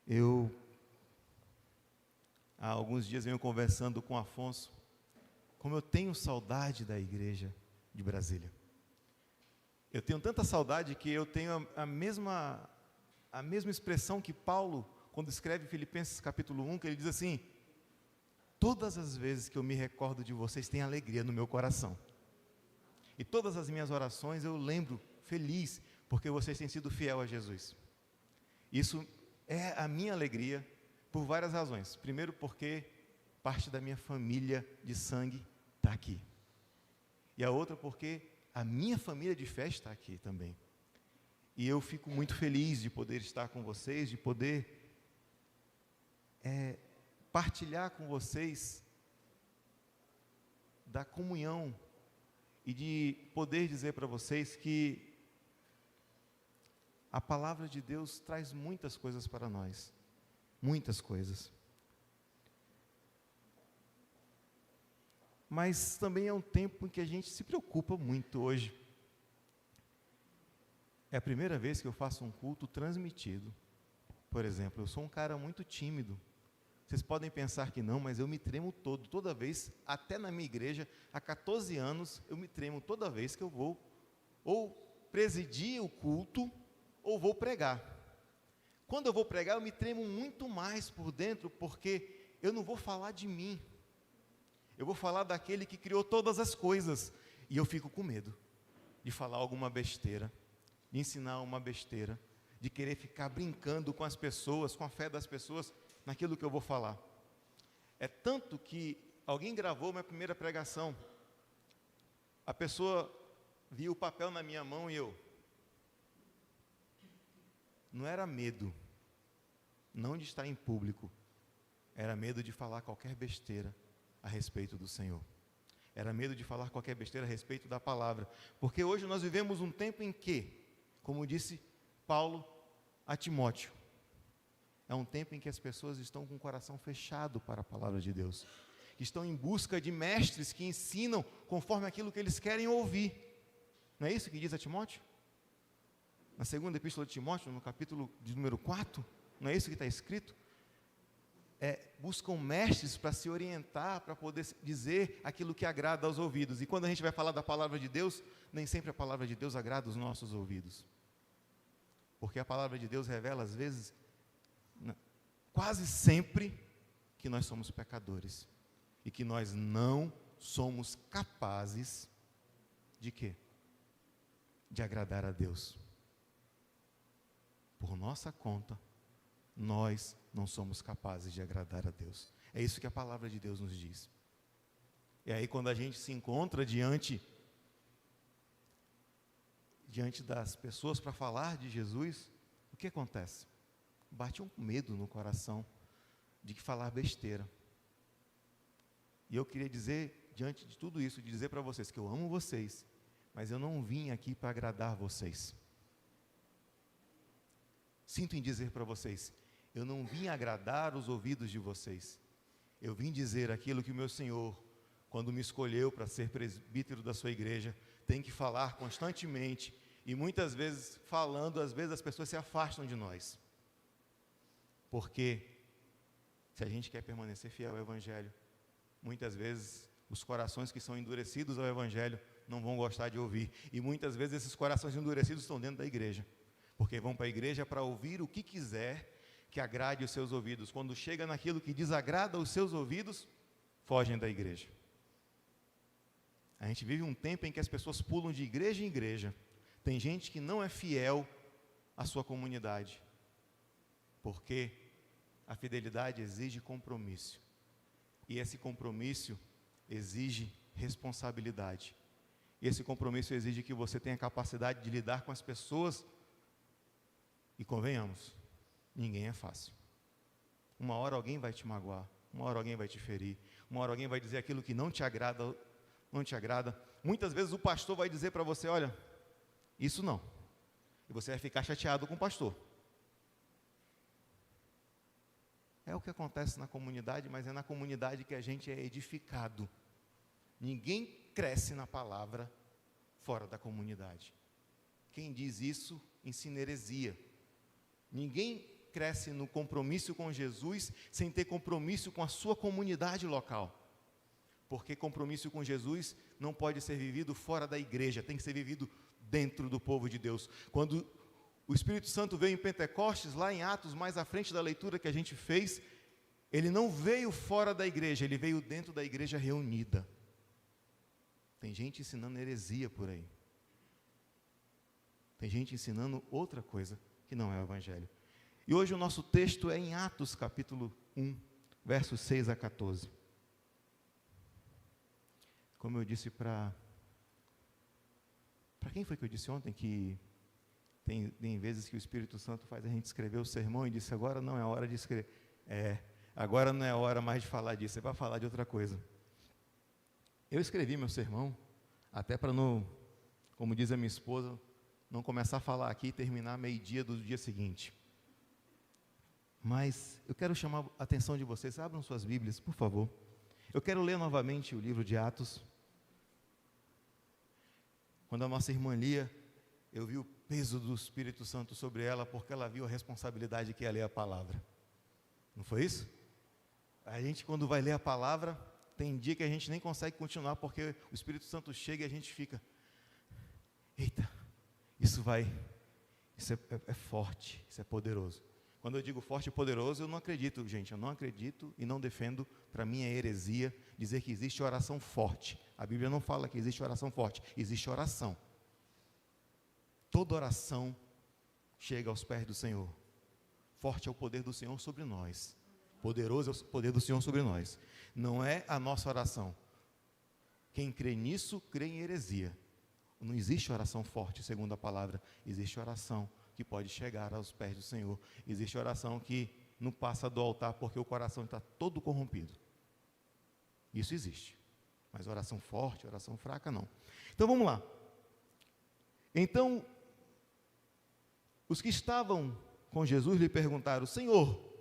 Eu, há alguns dias, venho conversando com o Afonso, como eu tenho saudade da igreja de Brasília. Eu tenho tanta saudade que eu tenho a mesma expressão que Paulo, quando escreve Filipenses capítulo 1, que ele diz assim: todas as vezes que eu me recordo de vocês, tem alegria no meu coração. E todas as minhas orações eu lembro feliz, porque vocês têm sido fiel a Jesus. Isso é a minha alegria por várias razões. Primeiro, porque parte da minha família de sangue está aqui. E a outra, porque a minha família de fé está aqui também. E eu fico muito feliz de poder estar com vocês, de poder partilhar com vocês da comunhão e de poder dizer para vocês que a palavra de Deus traz muitas coisas para nós, muitas coisas. Mas também é um tempo em que a gente se preocupa muito hoje. É a primeira vez que eu faço um culto transmitido. Por exemplo, eu sou um cara muito tímido. Vocês podem pensar que não, mas eu me tremo toda vez, até na minha igreja, há 14 anos, eu me tremo toda vez que eu vou ou presidir o culto, ou vou pregar. Quando eu vou pregar, eu me tremo muito mais por dentro, porque eu não vou falar de mim. Eu vou falar daquele que criou todas as coisas. E eu fico com medo de falar alguma besteira, de ensinar uma besteira, de querer ficar brincando com as pessoas, com a fé das pessoas, naquilo que eu vou falar. É tanto que alguém gravou minha primeira pregação. A pessoa viu o papel na minha mão e eu... Não era medo, não de estar em público, era medo de falar qualquer besteira a respeito do Senhor. Era medo de falar qualquer besteira a respeito da palavra. Porque hoje nós vivemos um tempo em que, como disse Paulo a Timóteo, é um tempo em que as pessoas estão com o coração fechado para a palavra de Deus, que estão em busca de mestres que ensinam conforme aquilo que eles querem ouvir. Não é isso que diz a Timóteo? Na segunda epístola de Timóteo, no capítulo de número 4, não é isso que está escrito? Buscam mestres para se orientar, para poder dizer aquilo que agrada aos ouvidos. E quando a gente vai falar da palavra de Deus, nem sempre a palavra de Deus agrada os nossos ouvidos. Porque a palavra de Deus revela, às vezes, quase sempre, que nós somos pecadores. E que nós não somos capazes de quê? De agradar a Deus. Por nossa conta, nós não somos capazes de agradar a Deus. É isso que a palavra de Deus nos diz. E aí, quando a gente se encontra diante das pessoas para falar de Jesus, o que acontece? Bate um medo no coração de falar besteira. E eu queria dizer, diante de tudo isso, dizer para vocês que eu amo vocês, mas eu não vim aqui para agradar vocês. Sinto em dizer para vocês, eu não vim agradar os ouvidos de vocês. Eu vim dizer aquilo que o meu Senhor, quando me escolheu para ser presbítero da sua igreja, tem que falar constantemente. E muitas vezes, falando, às vezes as pessoas se afastam de nós. Porque, se a gente quer permanecer fiel ao Evangelho, muitas vezes os corações que são endurecidos ao Evangelho não vão gostar de ouvir. E muitas vezes esses corações endurecidos estão dentro da igreja. Porque vão para a igreja para ouvir o que quiser que agrade os seus ouvidos. Quando chega naquilo que desagrada os seus ouvidos, fogem da igreja. A gente vive um tempo em que as pessoas pulam de igreja em igreja. Tem gente que não é fiel à sua comunidade, porque a fidelidade exige compromisso. E esse compromisso exige responsabilidade. E esse compromisso exige que você tenha capacidade de lidar com as pessoas. E convenhamos, ninguém é fácil. Uma hora alguém vai te magoar, uma hora alguém vai te ferir, uma hora alguém vai dizer aquilo que não te agrada. Muitas vezes o pastor vai dizer para você, olha, isso não. E você vai ficar chateado com o pastor. É o que acontece na comunidade, mas é na comunidade que a gente é edificado. Ninguém cresce na palavra fora da comunidade. Quem diz isso ensina heresia. Ninguém cresce no compromisso com Jesus sem ter compromisso com a sua comunidade local. Porque compromisso com Jesus não pode ser vivido fora da igreja, tem que ser vivido dentro do povo de Deus. Quando o Espírito Santo veio em Pentecostes, lá em Atos, mais à frente da leitura que a gente fez, ele não veio fora da igreja, ele veio dentro da igreja reunida. Tem gente ensinando heresia por aí. Tem gente ensinando outra coisa que não é o Evangelho. E hoje o nosso texto é em Atos capítulo 1, versos 6 a 14. Como eu disse para quem foi que eu disse ontem que tem vezes que o Espírito Santo faz a gente escrever o sermão e disse, agora não é hora de escrever. Agora não é hora mais de falar disso, é para falar de outra coisa. Eu escrevi meu sermão, até para não, como diz a minha esposa, não começar a falar aqui e terminar meio-dia do dia seguinte. Mas eu quero chamar a atenção de vocês, abram suas Bíblias, por favor. Eu quero ler novamente o livro de Atos. Quando a nossa irmã lia, eu vi o peso do Espírito Santo sobre ela, porque ela viu a responsabilidade que é ler a palavra. Não foi isso? A gente, quando vai ler a palavra, tem dia que a gente nem consegue continuar, porque o Espírito Santo chega e a gente fica, eita, isso é forte, isso é poderoso. Quando eu digo forte e poderoso, eu não acredito, gente, eu não acredito e não defendo, para mim é heresia dizer que existe oração forte. A Bíblia não fala que existe oração forte, existe oração. Toda oração chega aos pés do Senhor. Forte é o poder do Senhor sobre nós. Poderoso é o poder do Senhor sobre nós. Não é a nossa oração. Quem crê nisso, crê em heresia. Não existe oração forte, segundo a palavra. Existe oração que pode chegar aos pés do Senhor. Existe oração que não passa do altar porque o coração está todo corrompido. Isso existe. Mas oração forte, oração fraca, não. Então vamos lá. Então, os que estavam com Jesus lhe perguntaram, Senhor,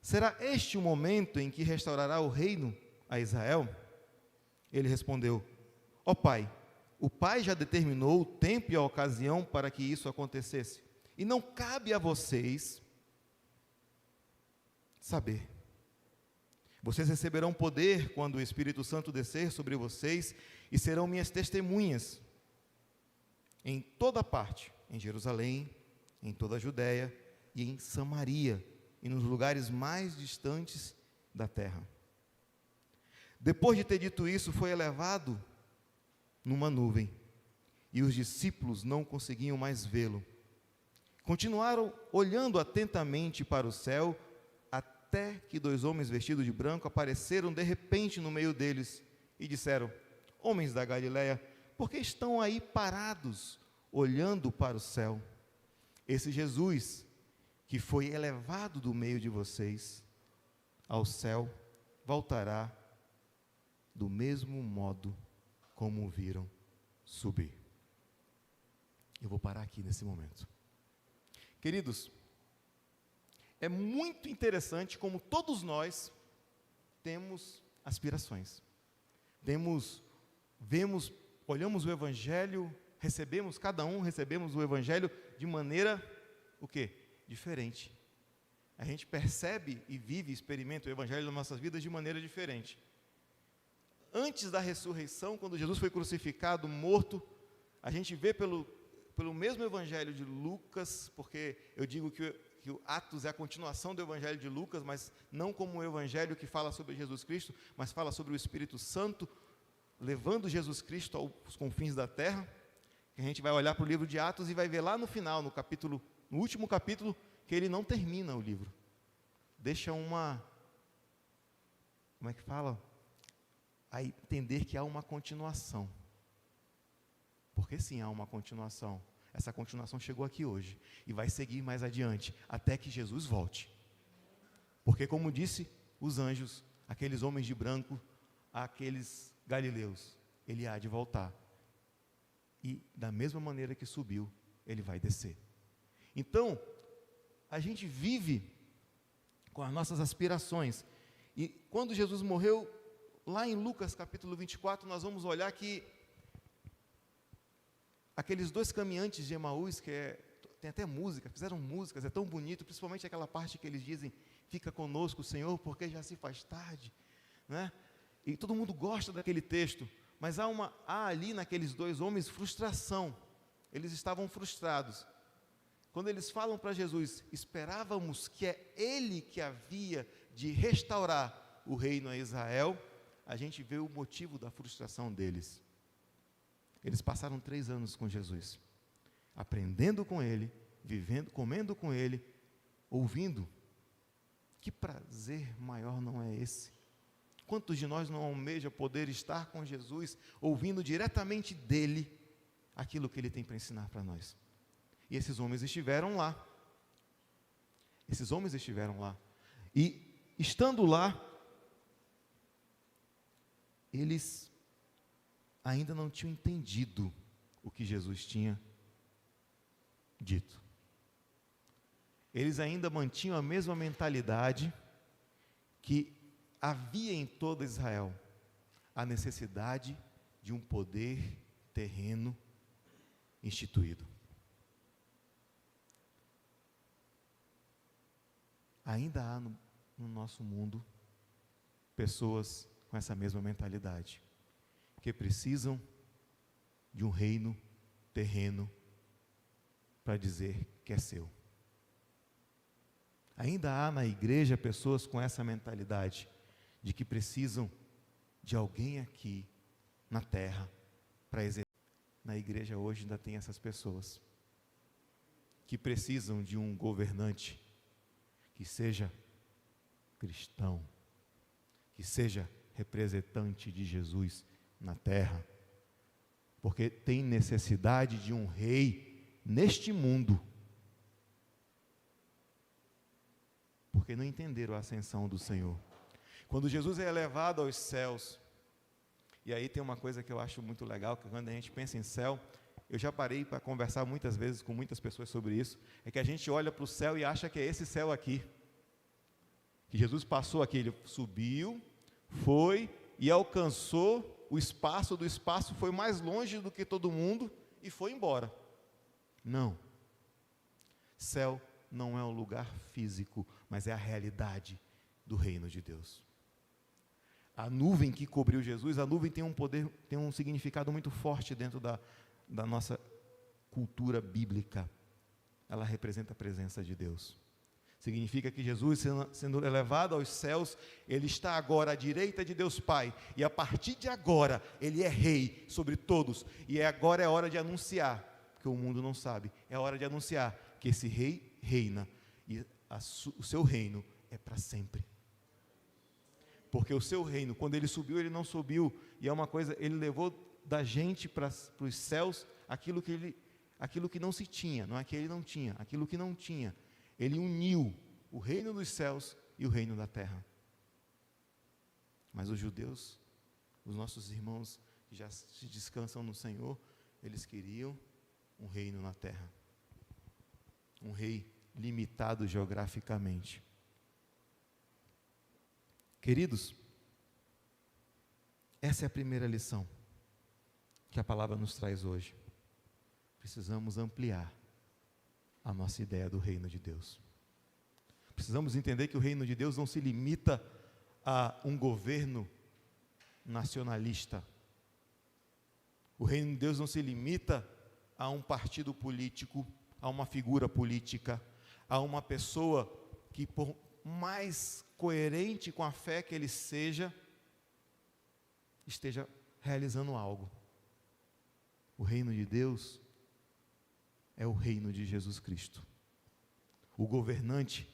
será este o momento em que restaurará o reino a Israel? Ele respondeu, ó Pai, o Pai já determinou o tempo e a ocasião para que isso acontecesse, e não cabe a vocês saber. Vocês receberão poder quando o Espírito Santo descer sobre vocês, e serão minhas testemunhas em toda parte, em Jerusalém, em toda a Judéia e em Samaria, e nos lugares mais distantes da terra. Depois de ter dito isso, foi elevado numa nuvem, e os discípulos não conseguiam mais vê-lo. Continuaram olhando atentamente para o céu, até que 2 homens vestidos de branco apareceram de repente no meio deles, e disseram, homens da Galileia, por que estão aí parados, olhando para o céu? Esse Jesus, que foi elevado do meio de vocês ao céu, voltará do mesmo modo como o viram subir. Eu vou parar aqui nesse momento. Queridos, é muito interessante como todos nós temos aspirações. Olhamos o Evangelho, cada um recebemos o Evangelho de maneira, o quê? Diferente. A gente percebe e vive, experimenta o Evangelho nas nossas vidas de maneira diferente. Antes da ressurreição, quando Jesus foi crucificado, morto, a gente vê pelo mesmo Evangelho de Lucas, porque eu digo que o Atos é a continuação do Evangelho de Lucas, mas não como o Evangelho que fala sobre Jesus Cristo, mas fala sobre o Espírito Santo, levando Jesus Cristo aos confins da terra. A gente vai olhar para o livro de Atos e vai ver lá no final, no último capítulo, que ele não termina o livro. Deixa como é que fala? A entender que há uma continuação. Porque sim, há uma continuação. Essa continuação chegou aqui hoje e vai seguir mais adiante, até que Jesus volte. Porque como disse os anjos, aqueles homens de branco, aqueles galileus, ele há de voltar. E da mesma maneira que subiu, ele vai descer. Então, a gente vive com as nossas aspirações. E quando Jesus morreu, lá em Lucas capítulo 24, nós vamos olhar que aqueles 2 caminhantes de Emaús, tem até música, fizeram músicas, é tão bonito, principalmente aquela parte que eles dizem, fica conosco, Senhor, porque já se faz tarde, né? E todo mundo gosta daquele texto, mas há ali naqueles dois homens frustração, eles estavam frustrados. Quando eles falam para Jesus, esperávamos que é Ele que havia de restaurar o reino a Israel, a gente vê o motivo da frustração deles. Eles passaram 3 anos com Jesus, aprendendo com Ele, vivendo, comendo com Ele, ouvindo. Que prazer maior não é esse? Quantos de nós não almeja poder estar com Jesus, ouvindo diretamente dEle, aquilo que Ele tem para ensinar para nós? E esses homens estiveram lá. E, estando lá, eles ainda não tinham entendido o que Jesus tinha dito. Eles ainda mantinham a mesma mentalidade que havia em todo Israel, a necessidade de um poder terreno instituído. Ainda há no nosso mundo pessoas com essa mesma mentalidade, que precisam de um reino terreno para dizer que é seu. Ainda há na igreja pessoas com essa mentalidade, de que precisam de alguém aqui na terra para exercer. Na igreja hoje ainda tem essas pessoas, que precisam de um governante que seja cristão, que seja representante de Jesus na terra, porque tem necessidade de um rei neste mundo, porque não entenderam a ascensão do Senhor. Quando Jesus é elevado aos céus, e aí tem uma coisa que eu acho muito legal, que quando a gente pensa em céu, eu já parei para conversar muitas vezes com muitas pessoas sobre isso, é que a gente olha para o céu e acha que é esse céu aqui, que Jesus passou aqui, ele subiu, foi e alcançou o espaço do espaço, foi mais longe do que todo mundo e foi embora. Não. Céu não é um lugar físico, mas é a realidade do reino de Deus. A nuvem que cobriu Jesus, a nuvem tem um poder, tem um significado muito forte dentro da nossa cultura bíblica. Ela representa a presença de Deus. Significa que Jesus, sendo elevado aos céus, Ele está agora à direita de Deus Pai, e a partir de agora, Ele é rei sobre todos, e agora é hora de anunciar, porque o mundo não sabe, é hora de anunciar que esse rei reina, e o seu reino é para sempre. Porque o seu reino, quando Ele subiu, Ele não subiu, e é uma coisa, Ele levou da gente para os céus, aquilo que não se tinha, não é que Ele não tinha, aquilo que não tinha, Ele uniu o reino dos céus e o reino da terra. Mas os judeus, os nossos irmãos que já se descansam no Senhor, eles queriam um reino na terra, um rei limitado geograficamente. Queridos, essa é a primeira lição que a palavra nos traz hoje. Precisamos ampliar a nossa ideia do reino de Deus. Precisamos entender que o reino de Deus não se limita a um governo nacionalista. O reino de Deus não se limita a um partido político, a uma figura política, a uma pessoa que, por mais coerente com a fé que ele seja, esteja realizando algo. O reino de Deus é o reino de Jesus Cristo. O governante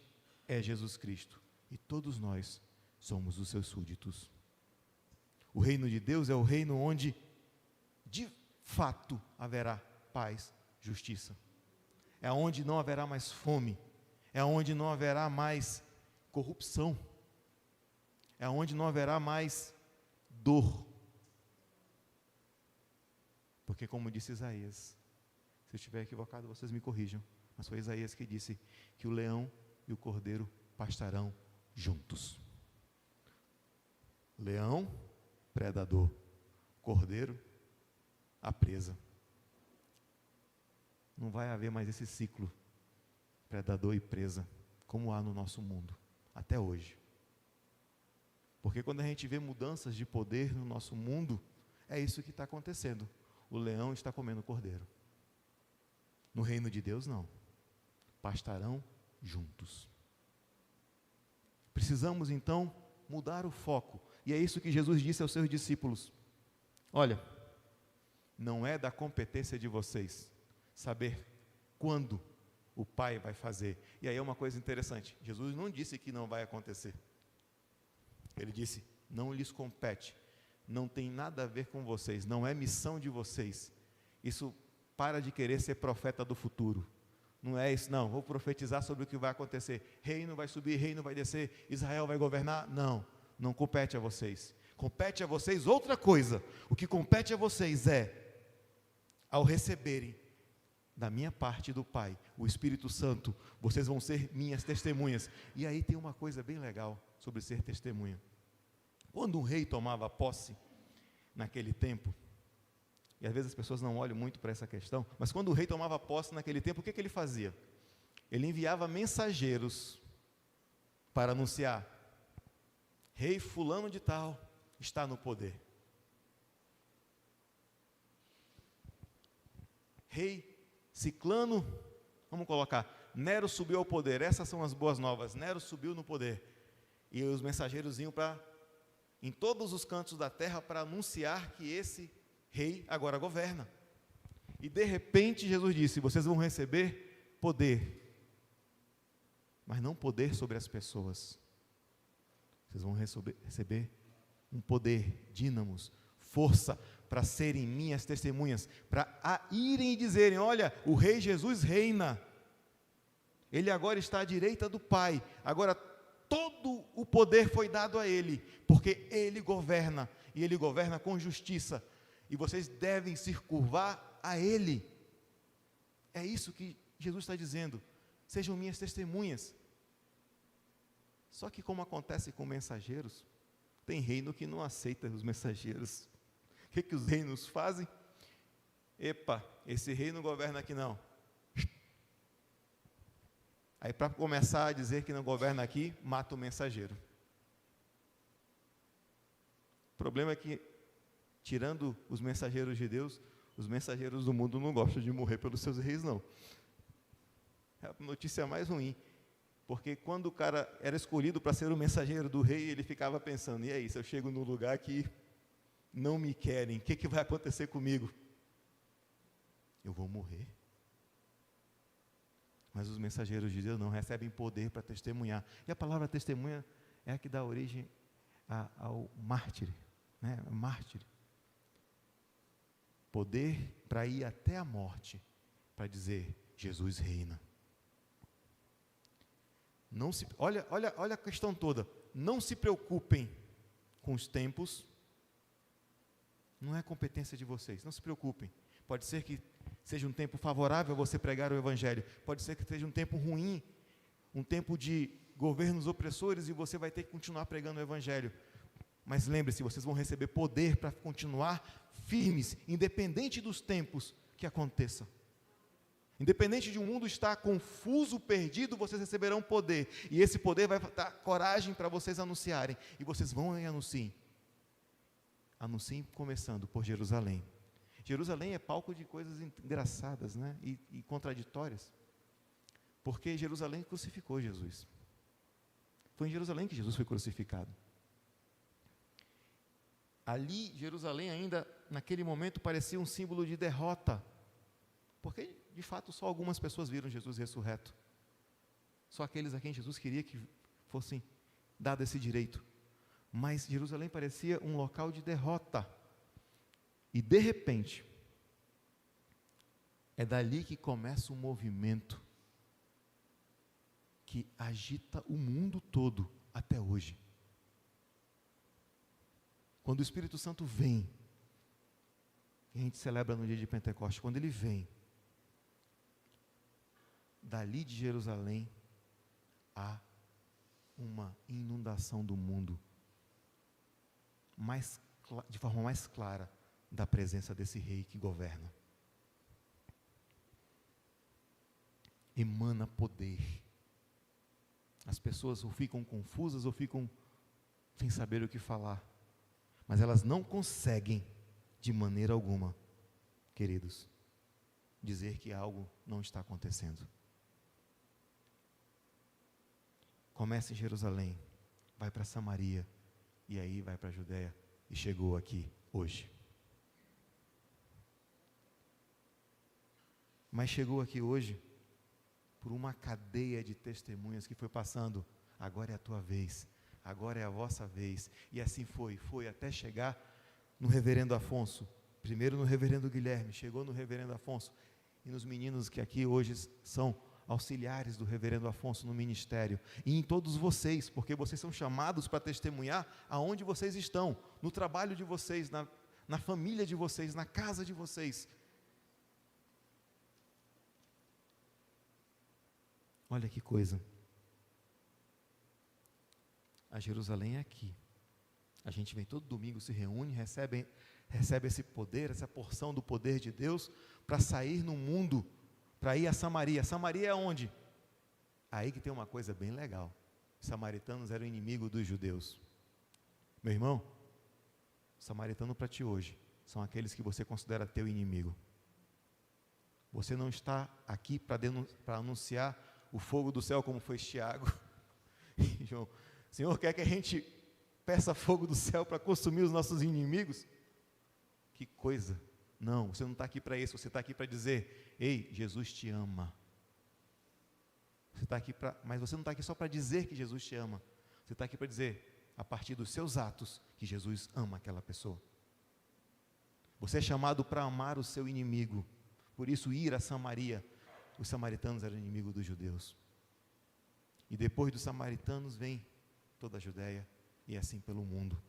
é Jesus Cristo, e todos nós somos os seus súditos. O reino de Deus é o reino onde, de fato, haverá paz, justiça. É onde não haverá mais fome, é onde não haverá mais corrupção, é onde não haverá mais dor. Porque, como disse Isaías, se eu estiver equivocado, vocês me corrijam, mas foi Isaías que disse que o leão e o cordeiro pastarão juntos. Leão, predador; cordeiro, a presa. Não vai haver mais esse ciclo predador e presa, como há no nosso mundo, até hoje. Porque quando a gente vê mudanças de poder no nosso mundo, é isso que está acontecendo. O leão está comendo o cordeiro. No reino de Deus, não. Pastarão juntos. Precisamos, então, mudar o foco. E é isso que Jesus disse aos seus discípulos. Olha, não é da competência de vocês saber quando o Pai vai fazer. E aí é uma coisa interessante. Jesus não disse que não vai acontecer. Ele disse, não lhes compete. Não tem nada a ver com vocês. Não é missão de vocês. Isso para de querer ser profeta do futuro. Não é isso, não. Vou profetizar sobre o que vai acontecer. Reino vai subir, reino vai descer, Israel vai governar. Não, não compete a vocês. Compete a vocês outra coisa. O que compete a vocês é, ao receberem da minha parte do Pai, o Espírito Santo, vocês vão ser minhas testemunhas. E aí tem uma coisa bem legal sobre ser testemunha. Quando um rei tomava posse, naquele tempo, e às vezes as pessoas não olham muito para essa questão, mas quando o rei tomava posse naquele tempo, o que ele fazia? Ele enviava mensageiros para anunciar, rei fulano de tal está no poder. Rei ciclano, vamos colocar, Nero subiu ao poder, essas são as boas novas, Nero subiu no poder, e os mensageiros iam em todos os cantos da terra para anunciar que esse rei agora governa. E de repente Jesus disse, vocês vão receber poder, mas não poder sobre as pessoas, vocês vão receber um poder, dínamos, força, para serem minhas testemunhas, para irem e dizerem, olha, o Rei Jesus reina, Ele agora está à direita do Pai, agora todo o poder foi dado a Ele, porque Ele governa, e Ele governa com justiça, e vocês devem se curvar a Ele. É isso que Jesus está dizendo, sejam minhas testemunhas. Só que como acontece com mensageiros, tem reino que não aceita os mensageiros. O que os reinos fazem? Epa, esse rei não governa aqui não. Aí para começar a dizer que não governa aqui, mata o mensageiro. O problema é que, tirando os mensageiros de Deus, os mensageiros do mundo não gostam de morrer pelos seus reis não. É a notícia mais ruim. Porque quando o cara era escolhido para ser o mensageiro do rei, ele ficava pensando, e aí, se eu chego num lugar que não me querem, o que vai acontecer comigo? Eu vou morrer. Mas os mensageiros de Deus não recebem poder para testemunhar. E a palavra testemunha é a que dá origem ao mártir, né? Mártir. Poder para ir até a morte, para dizer, Jesus reina. Olha a questão toda, não se preocupem com os tempos, não é competência de vocês, não se preocupem, pode ser que seja um tempo favorável a você pregar o Evangelho, pode ser que seja um tempo ruim, um tempo de governos opressores e você vai ter que continuar pregando o Evangelho, mas lembre-se, vocês vão receber poder para continuar firmes, independente dos tempos que aconteçam. Independente de um mundo estar confuso, perdido, vocês receberão poder. E esse poder vai dar coragem para vocês anunciarem. E vocês vão e anunciem. Anunciem começando por Jerusalém. Jerusalém é palco de coisas engraçadas, né? e contraditórias. Porque Jerusalém crucificou Jesus. Foi em Jerusalém que Jesus foi crucificado. Ali, Jerusalém ainda, naquele momento, parecia um símbolo de derrota. Porque, de fato, só algumas pessoas viram Jesus ressurreto. Só aqueles a quem Jesus queria que fossem dado esse direito. Mas Jerusalém parecia um local de derrota. E, de repente, é dali que começa um movimento que agita o mundo todo até hoje. Quando o Espírito Santo vem, que a gente celebra no dia de Pentecostes, quando ele vem, dali de Jerusalém, há uma inundação do mundo, de forma mais clara, da presença desse rei que governa. emana poder. As pessoas ou ficam confusas ou ficam sem saber o que falar, mas elas não conseguem, de maneira alguma, queridos, dizer que algo não está acontecendo. Começa em Jerusalém, vai para Samaria, e aí vai para a Judéia, e chegou aqui hoje. Mas chegou aqui hoje por uma cadeia de testemunhas que foi passando. Agora é a tua vez, agora é a vossa vez. E assim foi até chegar no reverendo Afonso. Primeiro no reverendo Guilherme, chegou no reverendo Afonso. E nos meninos que aqui hoje são auxiliares do reverendo Afonso no ministério. E em todos vocês, porque vocês são chamados para testemunhar aonde vocês estão. No trabalho de vocês, na família de vocês, na casa de vocês. Olha que coisa. A Jerusalém é aqui. A gente vem todo domingo, se reúne, recebe esse poder, essa porção do poder de Deus, para sair no mundo, para ir a Samaria. Samaria é onde? Aí que tem uma coisa bem legal. Os samaritanos eram inimigo dos judeus. Meu irmão, samaritano para ti hoje, são aqueles que você considera teu inimigo. Você não está aqui para anunciar o fogo do céu, como foi Tiago. João, o Senhor quer que a gente peça fogo do céu para consumir os nossos inimigos? Que coisa! Não, você não está aqui para isso, você está aqui para dizer: ei, Jesus te ama. Você está aqui mas você não está aqui só para dizer que Jesus te ama. Você está aqui para dizer, a partir dos seus atos, que Jesus ama aquela pessoa. Você é chamado para amar o seu inimigo. Por isso, ir a Samaria. Os samaritanos eram inimigos dos judeus. E depois dos samaritanos vem toda a Judéia, e assim pelo mundo.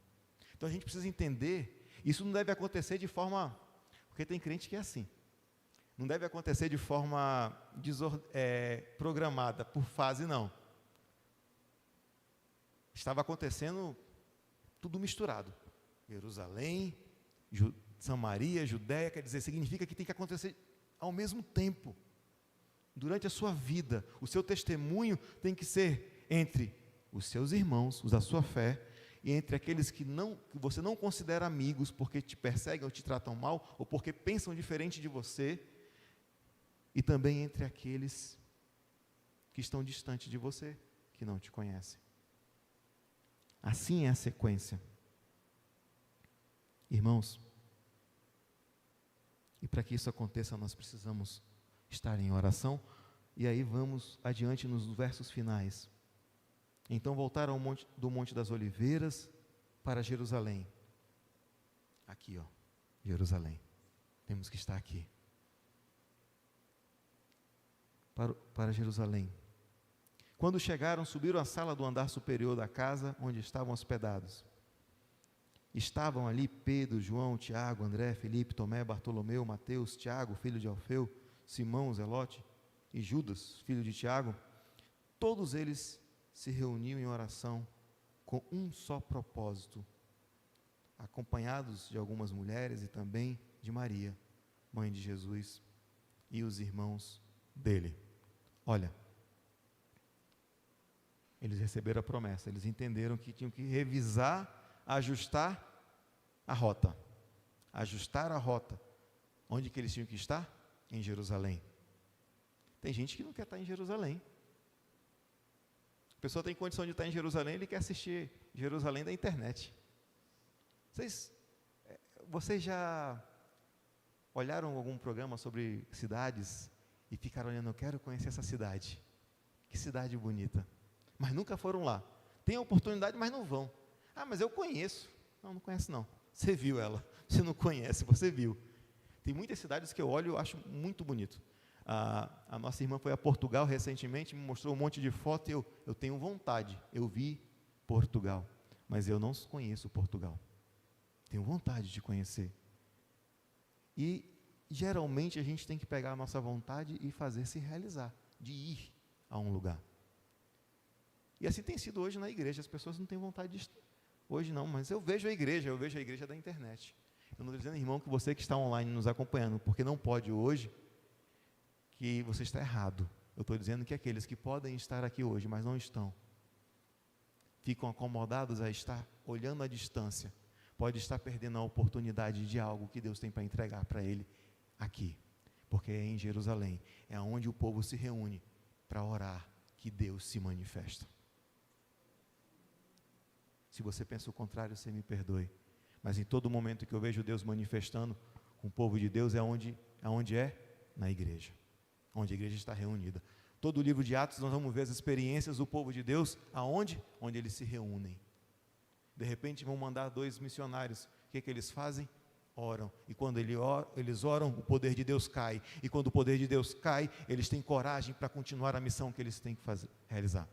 Então a gente precisa entender, isso não deve acontecer de forma, porque tem crente que é assim, não deve acontecer de forma programada, por fase não. Estava acontecendo tudo misturado. Jerusalém, Samaria, Judéia, quer dizer, significa que tem que acontecer ao mesmo tempo. Durante a sua vida, o seu testemunho tem que ser entre os seus irmãos, os da sua fé, e entre aqueles que você não considera amigos, porque te perseguem ou te tratam mal, ou porque pensam diferente de você, e também entre aqueles que estão distantes de você, que não te conhecem. Assim é a sequência. Irmãos, e para que isso aconteça, nós precisamos estar em oração, e aí vamos adiante nos versos finais. Então voltaram do Monte das Oliveiras para Jerusalém. Aqui, ó, Jerusalém. Temos que estar aqui. Para Jerusalém. Quando chegaram, subiram à sala do andar superior da casa onde estavam hospedados. Estavam ali Pedro, João, Tiago, André, Felipe, Tomé, Bartolomeu, Mateus, Tiago, filho de Alfeu, Simão, Zelote e Judas, filho de Tiago. Todos eles se reuniam em oração com um só propósito, acompanhados de algumas mulheres e também de Maria, mãe de Jesus, e os irmãos dele. Olha, eles receberam a promessa, eles entenderam que tinham que revisar, ajustar a rota. Ajustar a rota. Onde que eles tinham que estar? Em Jerusalém. Tem gente que não quer estar em Jerusalém. A pessoa tem condição de estar em Jerusalém, ele quer assistir Jerusalém da internet. Vocês já olharam algum programa sobre cidades e ficaram olhando, eu quero conhecer essa cidade. Que cidade bonita. Mas nunca foram lá. Tem a oportunidade, mas não vão. Ah, mas eu conheço. Não conhece não. Você viu ela. Você não conhece, você viu. Tem muitas cidades que eu olho e acho muito bonito. A nossa irmã foi a Portugal recentemente, me mostrou um monte de foto e eu tenho vontade. Eu vi Portugal, mas eu não conheço Portugal. Tenho vontade de conhecer. E geralmente a gente tem que pegar a nossa vontade e fazer se realizar, de ir a um lugar. E assim tem sido hoje na igreja, as pessoas não têm vontade de estar. Hoje não, mas eu vejo a igreja da internet. Eu não estou dizendo, irmão, que você que está online nos acompanhando, porque não pode hoje, que você está errado. Eu estou dizendo que aqueles que podem estar aqui hoje, mas não estão, ficam acomodados a estar olhando à distância, pode estar perdendo a oportunidade de algo que Deus tem para entregar para ele aqui, porque é em Jerusalém, é onde o povo se reúne para orar, que Deus se manifesta. Se você pensa o contrário, você me perdoe, mas em todo momento que eu vejo Deus manifestando com o povo de Deus, aonde é? Na igreja, onde a igreja está reunida. Todo o livro de Atos nós vamos ver as experiências do povo de Deus, aonde? Onde eles se reúnem. De repente vão mandar 2 missionários, o que eles fazem? Oram, e quando eles oram, o poder de Deus cai, e quando o poder de Deus cai, eles têm coragem para continuar a missão que eles têm que realizar.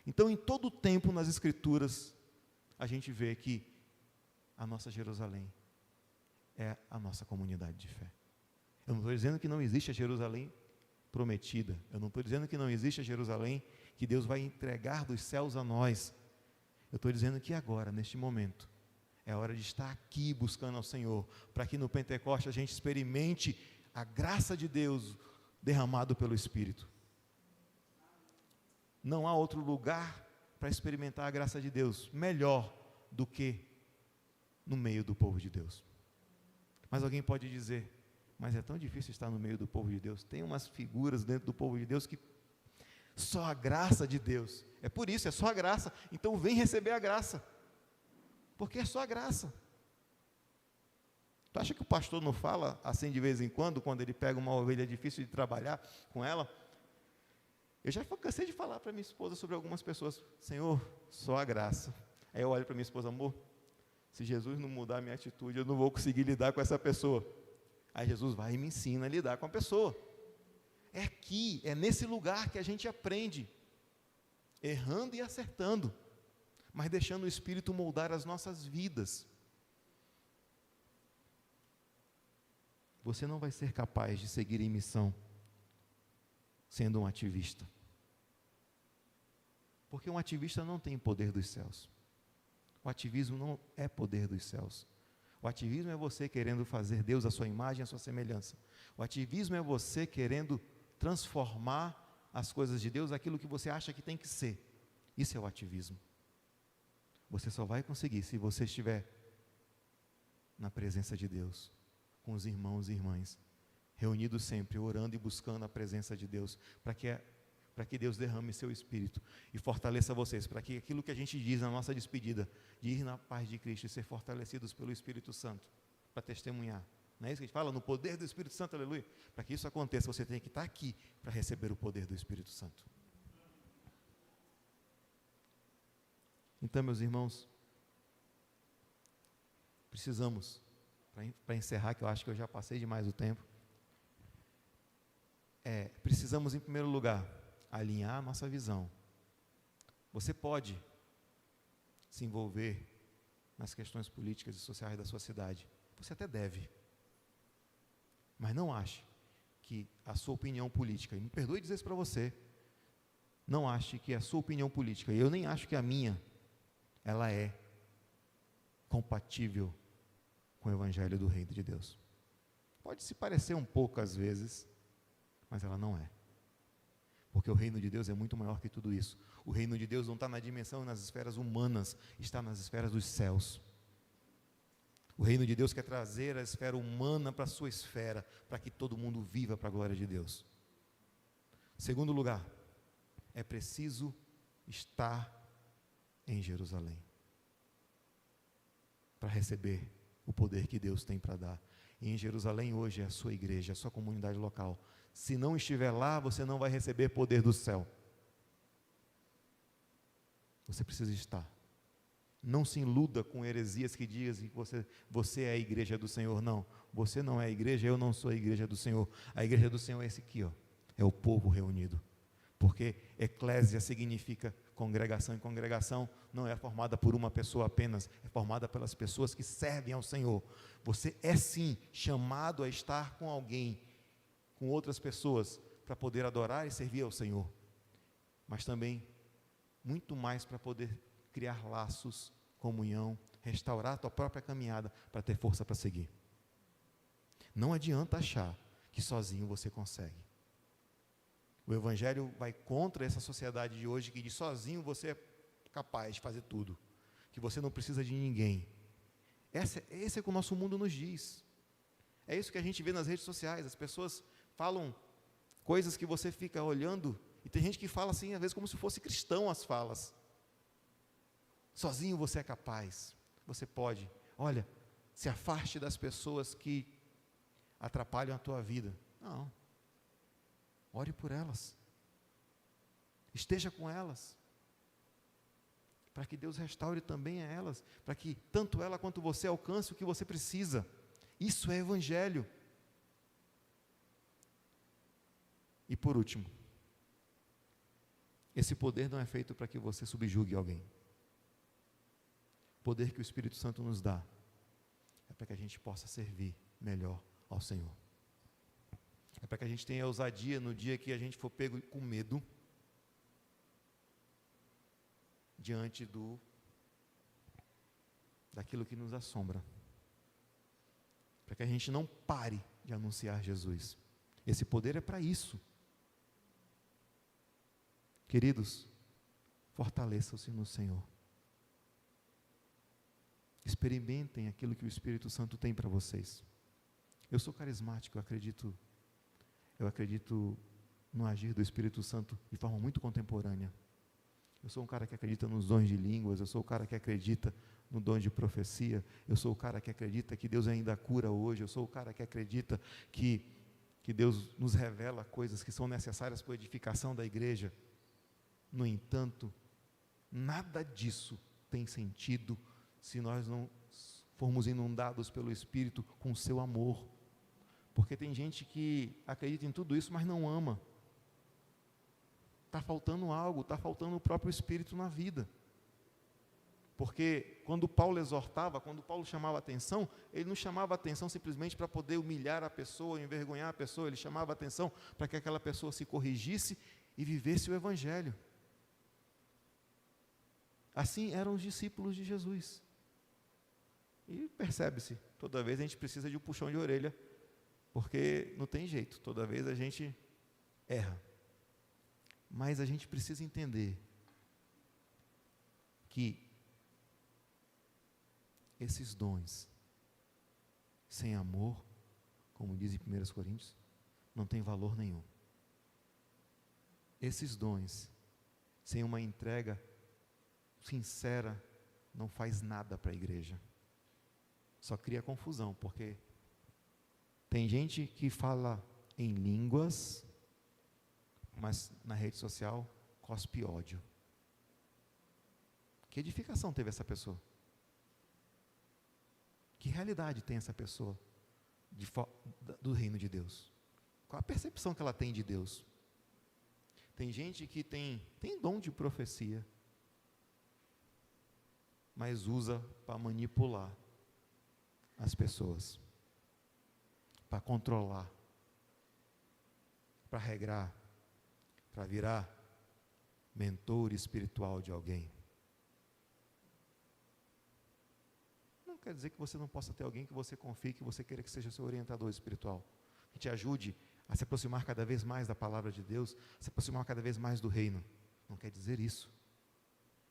Então, em todo o tempo nas Escrituras, a gente vê que a nossa Jerusalém é a nossa comunidade de fé. Eu não estou dizendo que não existe a Jerusalém prometida, eu não estou dizendo que não existe a Jerusalém que Deus vai entregar dos céus a nós. Eu estou dizendo que agora, neste momento, é hora de estar aqui buscando ao Senhor, para que no Pentecoste a gente experimente a graça de Deus derramado pelo Espírito. Não há outro lugar para experimentar a graça de Deus melhor do que no meio do povo de Deus. Mas alguém pode dizer, mas é tão difícil estar no meio do povo de Deus. Tem umas figuras dentro do povo de Deus que só a graça de Deus. É por isso, é só a graça. Então vem receber a graça. Porque é só a graça. Tu acha que o pastor não fala assim de vez em quando ele pega uma ovelha difícil de trabalhar com ela? Eu já cansei de falar para minha esposa sobre algumas pessoas, Senhor, só a graça. Aí eu olho para minha esposa, amor, se Jesus não mudar a minha atitude, eu não vou conseguir lidar com essa pessoa. Aí Jesus vai e me ensina a lidar com a pessoa. É aqui, é nesse lugar que a gente aprende, errando e acertando, mas deixando o Espírito moldar as nossas vidas. Você não vai ser capaz de seguir em missão sendo um ativista. Porque um ativista não tem poder dos céus. O ativismo não é poder dos céus. O ativismo é você querendo fazer Deus a sua imagem, a sua semelhança. O ativismo é você querendo transformar as coisas de Deus aquilo que você acha que tem que ser. Isso é o ativismo. Você só vai conseguir se você estiver na presença de Deus, com os irmãos e irmãs, reunidos sempre, orando e buscando a presença de Deus, para que Deus derrame seu Espírito e fortaleça vocês, para que aquilo que a gente diz na nossa despedida, de ir na paz de Cristo e ser fortalecidos pelo Espírito Santo, para testemunhar. Não é isso que a gente fala? No poder do Espírito Santo, aleluia. Para que isso aconteça, você tem que estar aqui para receber o poder do Espírito Santo. Então, meus irmãos, precisamos, para encerrar, que eu acho que eu já passei demais o tempo, precisamos, em primeiro lugar, alinhar a nossa visão. Você pode se envolver nas questões políticas e sociais da sua cidade. Você até deve. Mas não ache que a sua opinião política, e me perdoe dizer isso para você, não ache que a sua opinião política, e eu nem acho que a minha, ela é compatível com o Evangelho do Reino de Deus. Pode se parecer um pouco às vezes, mas ela não é. Porque o reino de Deus é muito maior que tudo isso. O reino de Deus não está na dimensão, nas esferas humanas, está nas esferas dos céus. O reino de Deus quer trazer a esfera humana para a sua esfera, para que todo mundo viva para a glória de Deus. Segundo lugar, é preciso estar em Jerusalém, para receber o poder que Deus tem para dar. E em Jerusalém hoje é a sua igreja, a sua comunidade local. Se não estiver lá, você não vai receber poder do céu. Você precisa estar. Não se iluda com heresias que dizem que você é a igreja do Senhor. Não, você não é a igreja, eu não sou a igreja do Senhor. A igreja do Senhor é esse aqui, ó, é o povo reunido. Porque eclésia significa congregação, e congregação não é formada por uma pessoa apenas, é formada pelas pessoas que servem ao Senhor. Você é sim chamado a estar com alguém, com outras pessoas, para poder adorar e servir ao Senhor, mas também muito mais para poder criar laços, comunhão, restaurar a tua própria caminhada, para ter força para seguir. Não adianta achar que sozinho você consegue. O Evangelho vai contra essa sociedade de hoje que diz sozinho você é capaz de fazer tudo, que você não precisa de ninguém. Esse é o que o nosso mundo nos diz. É isso que a gente vê nas redes sociais. As pessoas falam coisas que você fica olhando, e tem gente que fala assim, às vezes como se fosse cristão as falas. Sozinho você é capaz, você pode. Olha, se afaste das pessoas que atrapalham a tua vida. Não. Ore por elas. Esteja com elas. Para que Deus restaure também a elas, para que tanto ela quanto você alcance o que você precisa. Isso é Evangelho. E por último, esse poder não é feito para que você subjugue alguém. O poder que o Espírito Santo nos dá é para que a gente possa servir melhor ao Senhor. É para que a gente tenha ousadia no dia que a gente for pego com medo diante daquilo que nos assombra. Para que a gente não pare de anunciar Jesus. Esse poder é para isso. Queridos, fortaleçam-se no Senhor. Experimentem aquilo que o Espírito Santo tem para vocês. Eu sou carismático, eu acredito no agir do Espírito Santo de forma muito contemporânea. Eu sou um cara que acredita nos dons de línguas, eu sou o cara que acredita no dom de profecia, eu sou o cara que acredita que Deus ainda cura hoje, eu sou o cara que acredita que Deus nos revela coisas que são necessárias para a edificação da igreja. No entanto, nada disso tem sentido se nós não formos inundados pelo Espírito com o seu amor. Porque tem gente que acredita em tudo isso, mas não ama. Está faltando algo, está faltando o próprio Espírito na vida. Porque quando Paulo exortava, quando Paulo chamava atenção, ele não chamava atenção simplesmente para poder humilhar a pessoa, envergonhar a pessoa, ele chamava atenção para que aquela pessoa se corrigisse e vivesse o Evangelho. Assim eram os discípulos de Jesus. E percebe-se, toda vez a gente precisa de um puxão de orelha, porque não tem jeito, toda vez a gente erra. Mas a gente precisa entender que esses dons, sem amor, como diz em 1 Coríntios, não tem valor nenhum. Esses dons, sem uma entrega sincera, não faz nada para a igreja. Só cria confusão, porque tem gente que fala em línguas, mas na rede social cospe ódio. Que edificação teve essa pessoa? Que realidade tem essa pessoa do reino de Deus? Qual a percepção que ela tem de Deus? Tem gente que tem dom de profecia, mas usa para manipular as pessoas, para controlar, para regrar, para virar mentor espiritual de alguém. Não quer dizer que você não possa ter alguém que você confie, que você queira que seja seu orientador espiritual, que te ajude a se aproximar cada vez mais da palavra de Deus, se aproximar cada vez mais do reino. Não quer dizer isso.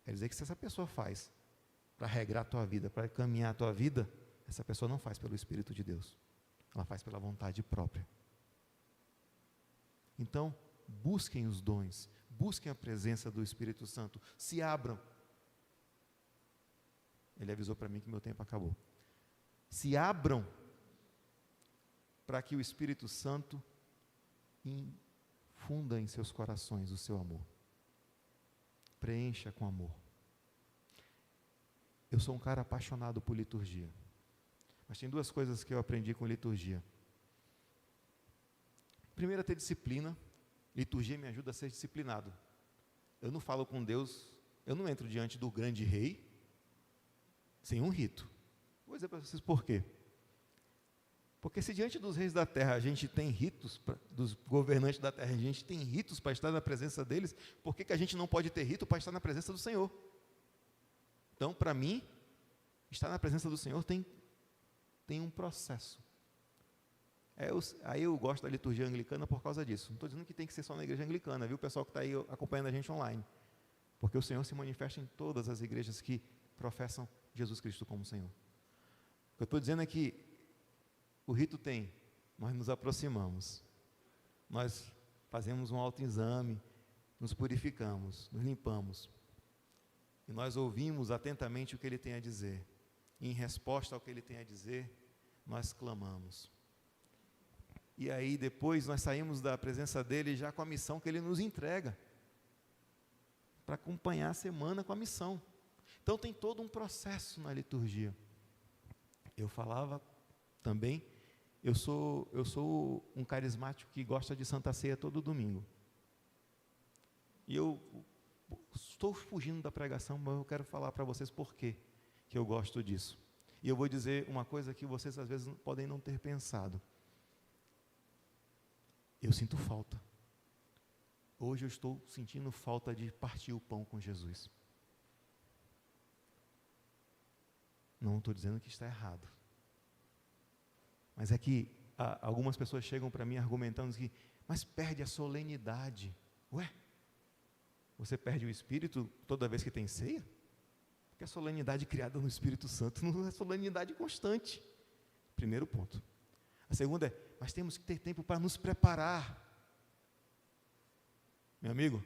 Quer dizer que se essa pessoa faz para regrar a tua vida, para caminhar a tua vida, essa pessoa não faz pelo Espírito de Deus, ela faz pela vontade própria. Então, busquem os dons, busquem a presença do Espírito Santo, se abram. Ele avisou para mim que meu tempo acabou. Se abram para que o Espírito Santo infunda em seus corações o seu amor. Preencha com amor. Eu sou um cara apaixonado por liturgia. Mas tem duas coisas que eu aprendi com liturgia. Primeiro é ter disciplina. Liturgia me ajuda a ser disciplinado. Eu não falo com Deus, eu não entro diante do grande rei sem um rito. Vou dizer para vocês por quê. Porque se diante dos reis da terra a gente tem ritos, dos governantes da terra, a gente tem ritos para estar na presença deles, por que a gente não pode ter rito para estar na presença do Senhor? Então, para mim, estar na presença do Senhor tem um processo. Aí eu gosto da liturgia anglicana por causa disso. Não estou dizendo que tem que ser só na igreja anglicana, viu, o pessoal que está aí acompanhando a gente online. Porque o Senhor se manifesta em todas as igrejas que professam Jesus Cristo como Senhor. O que eu estou dizendo é que o rito tem, nós nos aproximamos, nós fazemos um autoexame, nos purificamos, nos limpamos, e nós ouvimos atentamente o que Ele tem a dizer, e em resposta ao que Ele tem a dizer, nós clamamos. E aí depois nós saímos da presença dEle já com a missão que Ele nos entrega, para acompanhar a semana com a missão. Então tem todo um processo na liturgia. Eu falava também, eu sou um carismático que gosta de Santa Ceia todo domingo. E eu estou fugindo da pregação, mas eu quero falar para vocês por quê que eu gosto disso. E eu vou dizer uma coisa que vocês às vezes podem não ter pensado. Eu sinto falta. Hoje eu estou sentindo falta de partir o pão com Jesus. Não estou dizendo que está errado. Mas é que algumas pessoas chegam para mim argumentando que, mas perde a solenidade. Ué, você perde o Espírito toda vez que tem ceia? Porque a solenidade criada no Espírito Santo não é solenidade constante. Primeiro ponto. A segunda é, mas temos que ter tempo para nos preparar. Meu amigo,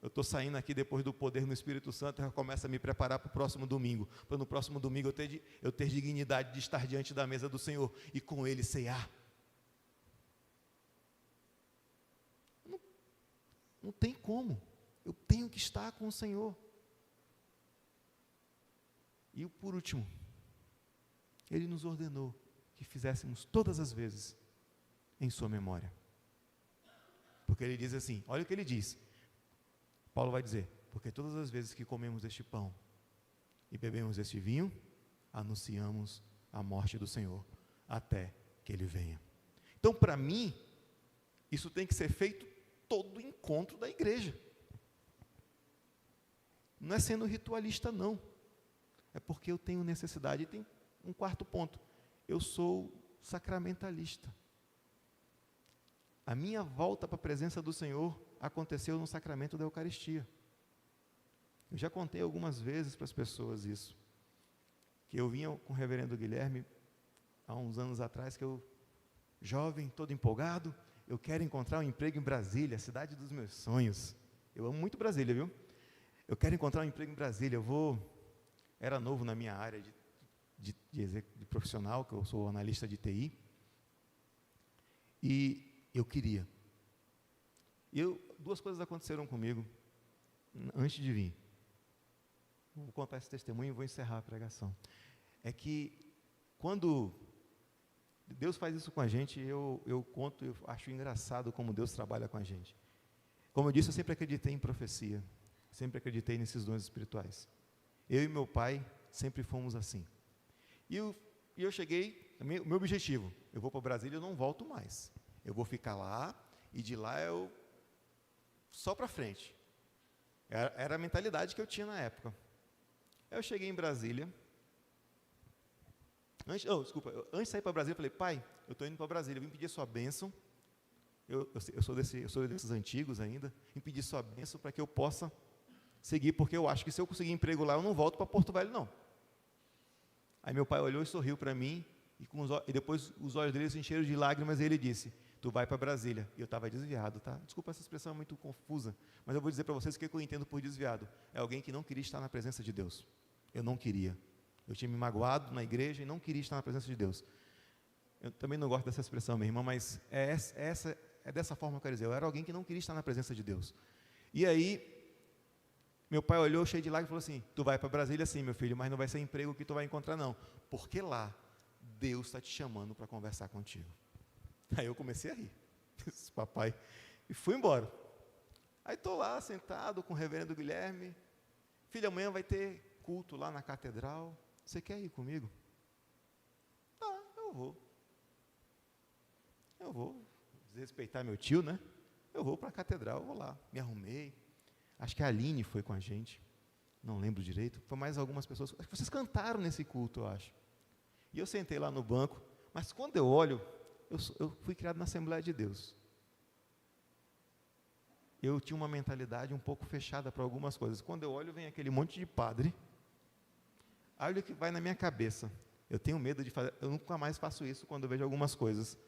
eu estou saindo aqui depois do poder no Espírito Santo, eu começo a me preparar para o próximo domingo, para no próximo domingo eu ter dignidade de estar diante da mesa do Senhor e com Ele ceiar. Não tem como, eu tenho que estar com o Senhor. E por último, Ele nos ordenou que fizéssemos todas as vezes em sua memória. Porque Ele diz assim, olha o que Ele diz. Paulo vai dizer, porque todas as vezes que comemos este pão e bebemos este vinho, anunciamos a morte do Senhor, até que Ele venha. Então, para mim, isso tem que ser feito todo encontro da igreja. Não é sendo ritualista, não. É porque eu tenho necessidade. E tem um quarto ponto. Eu sou sacramentalista. A minha volta para a presença do Senhor aconteceu no sacramento da Eucaristia. Eu já contei algumas vezes para as pessoas isso. Que eu vinha com o reverendo Guilherme, há uns anos atrás, que eu, jovem, todo empolgado, eu quero encontrar um emprego em Brasília, a cidade dos meus sonhos. Eu amo muito Brasília, viu? Eu quero encontrar um emprego em Brasília, era novo na minha área de profissional, que eu sou analista de TI, e eu queria. Duas coisas aconteceram comigo antes de vir. Vou contar esse testemunho e vou encerrar a pregação. É que quando Deus faz isso com a gente, eu acho engraçado como Deus trabalha com a gente. Como eu disse, eu sempre acreditei em profecia, sempre acreditei nesses dons espirituais. Eu e meu pai sempre fomos assim. E eu cheguei, o meu objetivo, eu vou para Brasília e eu não volto mais. Eu vou ficar lá, e de lá eu só para frente. Era a mentalidade que eu tinha na época. Eu cheguei em Brasília. Antes de sair para Brasília, eu falei, pai, eu estou indo para Brasília, eu vim pedir sua bênção. Eu sou desses antigos ainda, vim pedir sua bênção para que eu possa seguir, porque eu acho que se eu conseguir emprego lá, eu não volto para Porto Velho, não. Aí meu pai olhou e sorriu para mim, e depois os olhos dele se encheram de lágrimas, e ele disse, tu vai para Brasília. E eu estava desviado, tá? Desculpa, essa expressão é muito confusa, mas eu vou dizer para vocês o que eu entendo por desviado. É alguém que não queria estar na presença de Deus. Eu não queria. Eu tinha me magoado na igreja e não queria estar na presença de Deus. Eu também não gosto dessa expressão, minha irmã, mas é dessa forma que eu quero dizer. Eu era alguém que não queria estar na presença de Deus. E aí, meu pai olhou cheio de lágrimas e falou assim, tu vai para Brasília sim, meu filho, mas não vai ser emprego que tu vai encontrar não, porque lá Deus está te chamando para conversar contigo. Aí eu comecei a rir, papai, e fui embora. Aí estou lá sentado com o reverendo Guilherme, filho, amanhã vai ter culto lá na catedral, você quer ir comigo? Ah, eu vou desrespeitar meu tio, né? Eu vou para a catedral, eu vou lá, me arrumei, acho que a Aline foi com a gente, não lembro direito, foi mais algumas pessoas, vocês cantaram nesse culto, eu acho. E eu sentei lá no banco, mas quando eu olho, eu fui criado na Assembleia de Deus. Eu tinha uma mentalidade um pouco fechada para algumas coisas. Quando eu olho, vem aquele monte de padre. Olha o que vai na minha cabeça. Eu tenho medo de fazer, eu nunca mais faço isso quando eu vejo algumas coisas.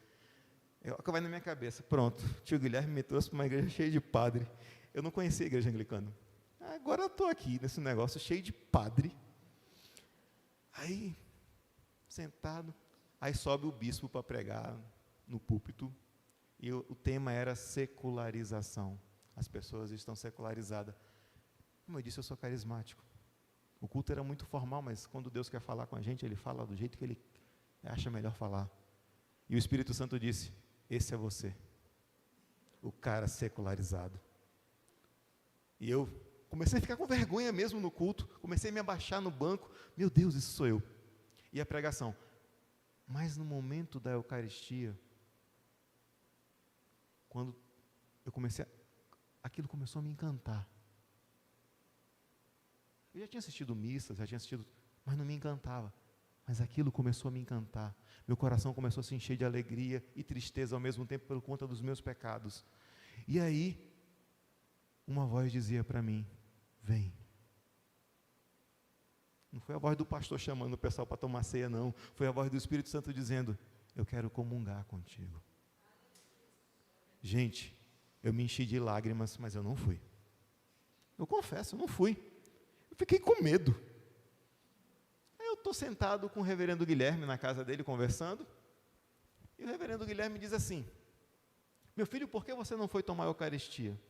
Olha o que vai na minha cabeça. Pronto, tio Guilherme me trouxe para uma igreja cheia de padre. Eu não conhecia a igreja anglicana. Agora eu estou aqui nesse negócio cheio de padre. Aí, sentado, aí sobe o bispo para pregar no púlpito. E o tema era secularização. As pessoas estão secularizadas. Como eu disse, eu sou carismático. O culto era muito formal, mas quando Deus quer falar com a gente, Ele fala do jeito que Ele acha melhor falar. E o Espírito Santo disse, esse é você, o cara secularizado. E eu comecei a ficar com vergonha mesmo no culto, comecei a me abaixar no banco, meu Deus, isso sou eu. E a pregação. Mas no momento da Eucaristia, quando eu aquilo começou a me encantar. Eu já tinha assistido missas, mas não me encantava. Mas aquilo começou a me encantar. Meu coração começou a se encher de alegria e tristeza ao mesmo tempo por conta dos meus pecados. E aí, uma voz dizia para mim, vem. Não foi a voz do pastor chamando o pessoal para tomar ceia, não. Foi a voz do Espírito Santo dizendo, eu quero comungar contigo. Gente, eu me enchi de lágrimas, mas eu não fui. Eu confesso, eu não fui. Eu fiquei com medo. Aí eu estou sentado com o reverendo Guilherme na casa dele, conversando, e o reverendo Guilherme diz assim, meu filho, por que você não foi tomar a Eucaristia?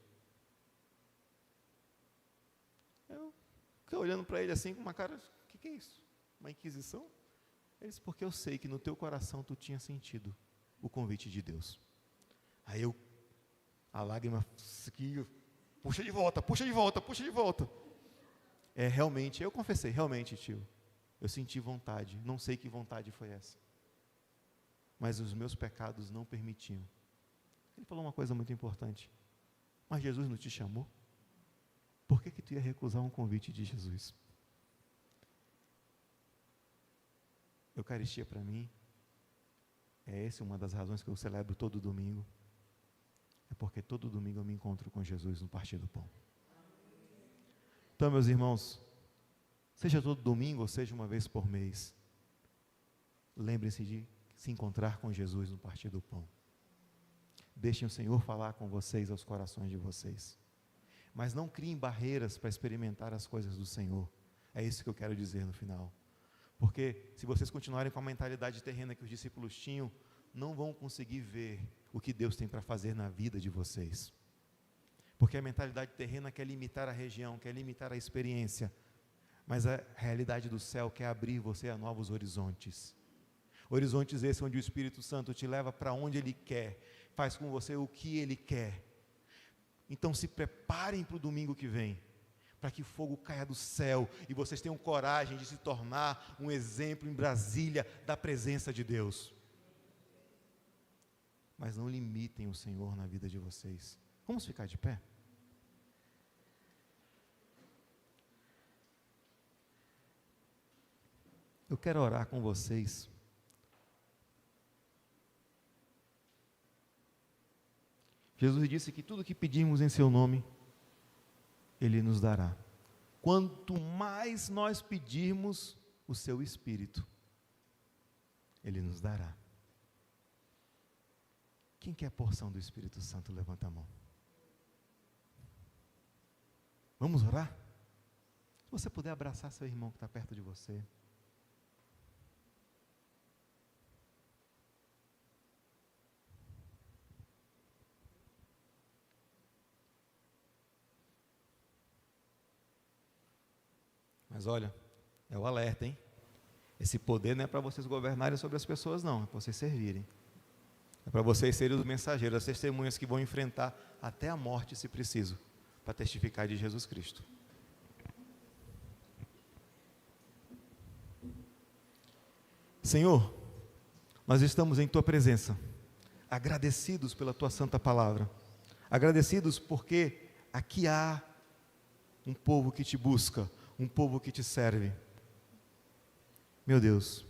Eu fiquei olhando para ele assim, com uma cara, o que é isso? Uma inquisição? Ele disse, porque eu sei que no teu coração tu tinha sentido o convite de Deus. Aí a lágrima, puxa de volta. Realmente, eu confessei, realmente, tio, eu senti vontade, não sei que vontade foi essa, mas os meus pecados não permitiam. Ele falou uma coisa muito importante, mas Jesus não te chamou? Por que tu ia recusar um convite de Jesus? Eucaristia para mim, essa uma das razões que eu celebro todo domingo, é porque todo domingo eu me encontro com Jesus no partir do pão. Então, meus irmãos, seja todo domingo ou seja uma vez por mês, lembrem-se de se encontrar com Jesus no partir do pão. Deixem o Senhor falar com vocês, aos corações de vocês. Mas não criem barreiras para experimentar as coisas do Senhor. É isso que eu quero dizer no final. Porque se vocês continuarem com a mentalidade terrena que os discípulos tinham, não vão conseguir ver o que Deus tem para fazer na vida de vocês. Porque a mentalidade terrena quer limitar a região, quer limitar a experiência. Mas a realidade do céu quer abrir você a novos horizontes. Horizontes esses onde o Espírito Santo te leva para onde Ele quer, faz com você o que Ele quer. Então se preparem para o domingo que vem, para que fogo caia do céu e vocês tenham coragem de se tornar um exemplo em Brasília da presença de Deus. Mas não limitem o Senhor na vida de vocês. Vamos ficar de pé? Eu quero orar com vocês. Jesus disse que tudo que pedirmos em seu nome, Ele nos dará. Quanto mais nós pedirmos o seu Espírito, Ele nos dará. Quem quer a porção do Espírito Santo, levanta a mão. Vamos orar? Se você puder abraçar seu irmão que está perto de você. Mas olha, é o alerta, hein? Esse poder não é para vocês governarem sobre as pessoas, não, é para vocês servirem. É para vocês serem os mensageiros, as testemunhas que vão enfrentar até a morte, se preciso, para testificar de Jesus Cristo. Senhor, nós estamos em Tua presença, agradecidos pela Tua santa palavra, agradecidos porque aqui há um povo que Te busca, um povo que Te serve. Meu Deus,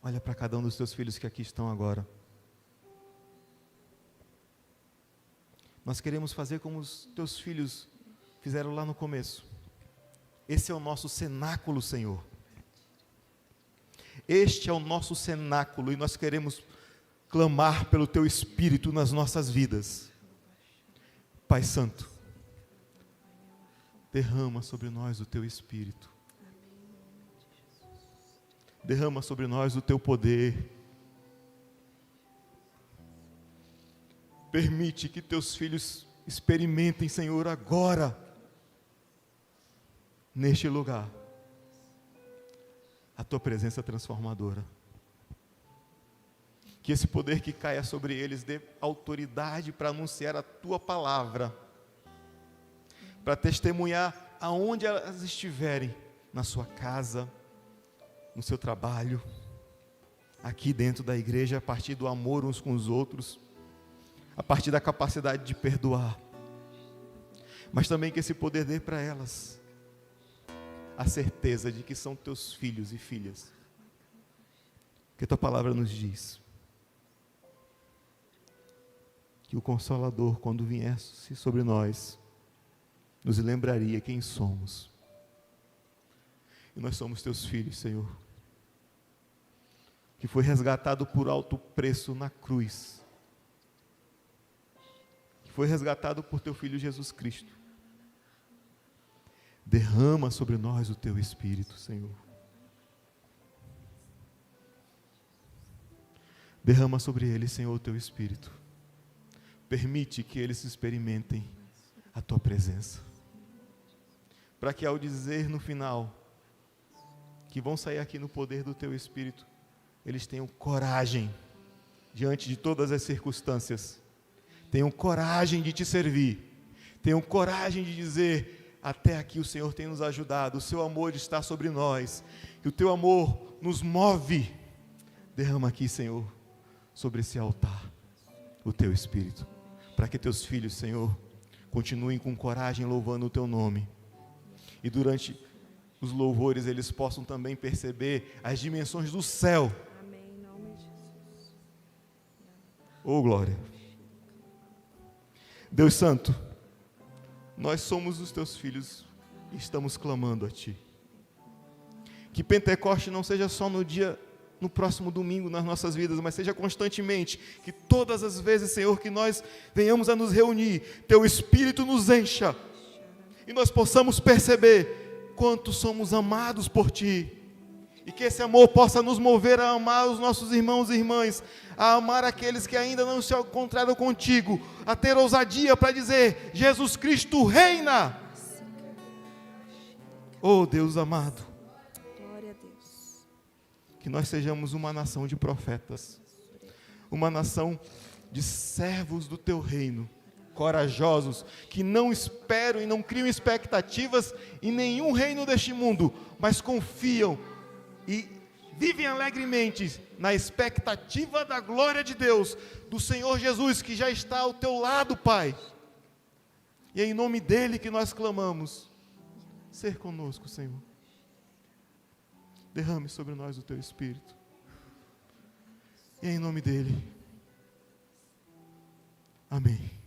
Olha para cada um dos teus filhos que aqui estão agora. Nós queremos fazer como os teus filhos fizeram lá no começo. Esse é o nosso cenáculo, Senhor. Este é o nosso cenáculo e nós queremos clamar pelo Teu Espírito nas nossas vidas. Pai Santo, derrama sobre nós o Teu Espírito. Derrama sobre nós o Teu poder. Permite que Teus filhos experimentem, Senhor, agora, neste lugar, a Tua presença transformadora. Que esse poder que caia sobre eles dê autoridade para anunciar a Tua palavra, para testemunhar aonde elas estiverem, na sua casa, no seu trabalho, aqui dentro da igreja, a partir do amor uns com os outros, a partir da capacidade de perdoar, mas também que esse poder dê para elas a certeza de que são teus filhos e filhas, que a tua palavra nos diz, que o Consolador, quando viesse sobre nós, nos lembraria quem somos, e nós somos teus filhos, Senhor, que foi resgatado por alto preço na cruz, foi resgatado por teu Filho Jesus Cristo. Derrama sobre nós o teu Espírito, Senhor. Derrama sobre eles, Senhor, o teu Espírito. Permite que eles experimentem a tua presença. Para que ao dizer no final, que vão sair aqui no poder do teu Espírito, eles tenham coragem, diante de todas as circunstâncias, tenham coragem de te servir, tenham coragem de dizer, até aqui o Senhor tem nos ajudado, o seu amor está sobre nós, e o teu amor nos move. Derrama aqui, Senhor, sobre esse altar, o teu Espírito, para que teus filhos, Senhor, continuem com coragem louvando o teu nome, e durante os louvores eles possam também perceber as dimensões do céu. Amém, em nome de Jesus. Oh, glória. Deus Santo, nós somos os teus filhos e estamos clamando a Ti. Que Pentecoste não seja só no próximo domingo nas nossas vidas, mas seja constantemente, que todas as vezes, Senhor, que nós venhamos a nos reunir, Teu Espírito nos encha, e nós possamos perceber quanto somos amados por Ti, e que esse amor possa nos mover a amar os nossos irmãos e irmãs, a amar aqueles que ainda não se encontraram contigo, a ter ousadia para dizer, Jesus Cristo reina. Oh Deus amado, Glória a Deus. que nós sejamos uma nação de profetas, uma nação de servos do teu reino, corajosos, que não esperam e não criam expectativas em nenhum reino deste mundo, mas confiam e vivem alegremente na expectativa da glória de Deus, do Senhor Jesus, que já está ao teu lado, Pai. E é em nome dEle que nós clamamos, ser conosco, Senhor. Derrame sobre nós o teu Espírito. E é em nome dEle. Amém.